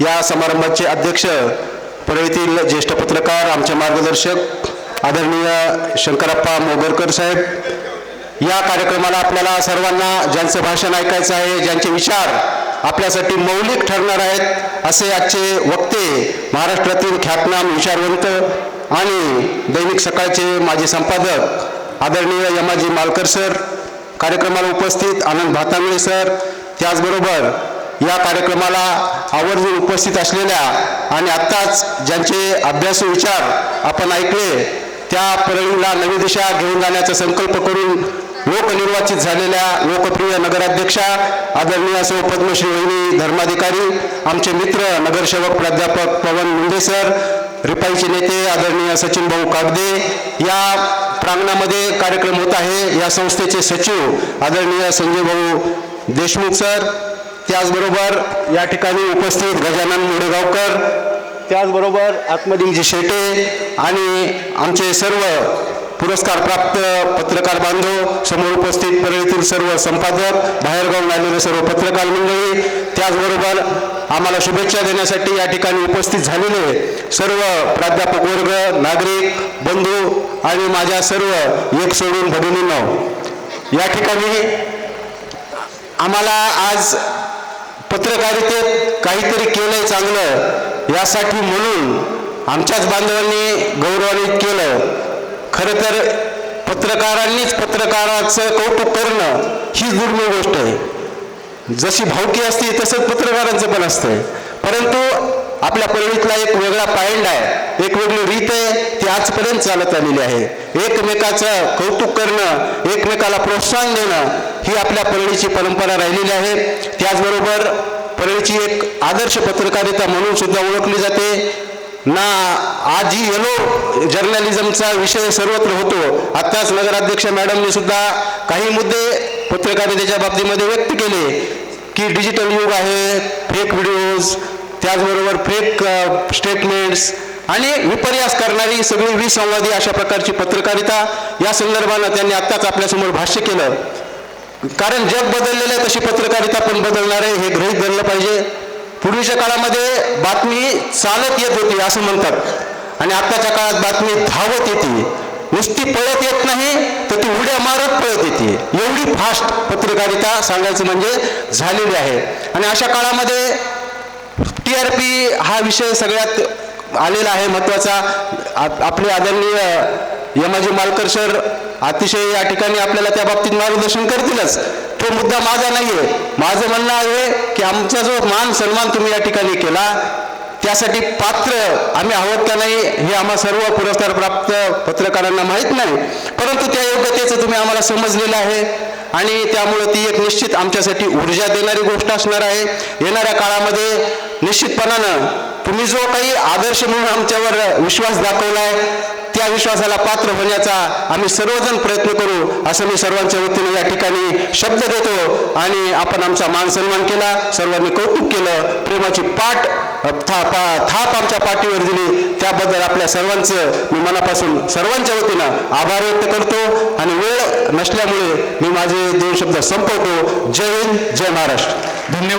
या समारंभाचे अध्यक्ष परळीतील ज्येष्ठ पत्रकार आमचे मार्गदर्शक आदरणीय शंकरप्पा मोगरकर साहेब, या कार्यक्रमाला आपल्याला सर्वांना ज्यांचं भाषण ऐकायचं आहे, ज्यांचे विचार आपल्यासाठी मौलिक ठरणार आहेत, असे आजचे वक्ते महाराष्ट्रातील ख्यातनाम विचारवंत आणि दैनिक सकाळचे माजी संपादक आदरणीय यमाजी मालकर सर, कार्यक्रमाला उपस्थित आनंद भातांगळे सर, त्याचबरोबर या कार्यक्रमाला आवर्जून उपस्थित असलेल्या आणि आत्ताच ज्यांचे अभ्यासू विचार आपण ऐकले, त्या परळीला नवी दिशा घेऊन जाण्याचा संकल्प करून लोकनिर्वाचित झालेल्या लोकप्रिय नगराध्यक्षा आदरणीय सौ पद्मश्री वहिनी धर्माधिकारी, आमचे मित्र नगरसेवक प्राध्यापक पवन मुंडे सर, रिपाईचे नेते आदरणीय सचिन भाऊ कागदे, या प्रांगणामध्ये कार्यक्रम होत आहे या संस्थेचे सचिव आदरणीय संजय भाऊ देशमुख सर, त्याचबरोबर या ठिकाणी उपस्थित गजानन मुडेगावकर, त्याचबरोबर आत्मदिंगजी शेटे आणि आमचे सर्व पुरस्कार प्राप्त पत्रकार बांधव, समोर उपस्थित परळीतील सर्व संपादक, बाहेरगावून आलेले सर्व पत्रकार मंडळी, त्याचबरोबर आम्हाला शुभेच्छा देण्यासाठी या ठिकाणी उपस्थित झालेले सर्व प्राध्यापक वर्ग, नागरिक बंधू आणि माझ्या सर्व एक सोडून भगिनींनो, या ठिकाणी आम्हाला आज पत्रकारितेत काहीतरी केलंय चांगलं यासाठी म्हणून आमच्याच बांधवांनी गौरवान्वित केलं. खरं तर पत्रकारांनीच पत्रकाराचं कौतुक करणं ही दुर्मिळ गोष्ट आहे. जशी भावकी असते तसंच पत्रकारांचं पण असतंय, परंतु आपल्या परळीतला एक वेगळा पायंडा आहे, एक वेगळी रीत आहे, ती आजपर्यंत चालत आलेली आहे. एकमेकाचं कौतुक करणं, एकमेकाला प्रोत्साहन देणं ही आपल्या परळीची परंपरा राहिलेली आहे. त्याचबरोबर परळीची एक आदर्श पत्रकारिता म्हणून सुद्धा ओळखली जाते ना. आजही येलो जर्नलिझमचा विषय सर्वत्र होतो. आत्ताच नगराध्यक्ष मॅडमने सुद्धा काही मुद्दे पत्रकारितेच्या बाबतीमध्ये व्यक्त केले की डिजिटल युग आहे, फेक व्हिडिओज, त्याचबरोबर फेक स्टेटमेंट्स आणि विपर्यास करणारी सगळी विसंवादी अशा प्रकारची पत्रकारिता, या संदर्भानं त्यांनी आत्ताच आपल्यासमोर भाष्य केलं. कारण जग बदललेलं आहे, तशी पत्रकारिता पण बदलणार आहे, हे गृहीत धरलं पाहिजे. पूर्वीच्या काळामध्ये बातमी चालत येत होती असं म्हणतात आणि आत्ताच्या काळात बातमी धावत येते. नुसती पळत येत नाही तर ती उड्या मारत पळत येते. एवढी फास्ट पत्रकारिता सांगायचं म्हणजे झालेली आहे. आणि अशा काळामध्ये TRP हा विषय सगळ्यात आलेला आहे महत्त्वाचा. आपले आदरणीय यमाजी मालकर सर अतिशय या ठिकाणी आपल्याला त्या बाबतीत मार्गदर्शन करतीलच. तो मुद्दा माझा नाही आहे. माझं म्हणणं आहे की आमचा जो मान सन्मान तुम्ही या ठिकाणी केला त्यासाठी पात्र आम्ही आहोत का नाही हे आम्हा सर्व पुरस्कार प्राप्त पत्रकारांना माहीत नाही, परंतु त्या योग्यतेचं तुम्ही आम्हाला समजलेलं आहे आणि त्यामुळे ती एक निश्चित आमच्यासाठी ऊर्जा देणारी गोष्ट असणार आहे. येणाऱ्या काळामध्ये निश्चितपणानं तुम्ही जो काही आदर्श म्हणून आमच्यावर विश्वास दाखवला आहे त्या विश्वासाला पात्र होण्याचा आम्ही सर्वजण प्रयत्न करू असं मी सर्वांच्या वतीने या ठिकाणी शब्द देतो. आणि आपण आमचा मान सन्मान केला, सर्वांनी कौतुक केलं, प्रेमाची थाप आमच्या पाठीवर दिली, त्याबद्दल आपल्या सर्वांचं मी मनापासून सर्वांच्या वतीनं आभार व्यक्त करतो. आणि वेळ नसल्यामुळे मी माझे 2 शब्द संपवतो. जय हिंद, जय महाराष्ट्र. धन्यवाद.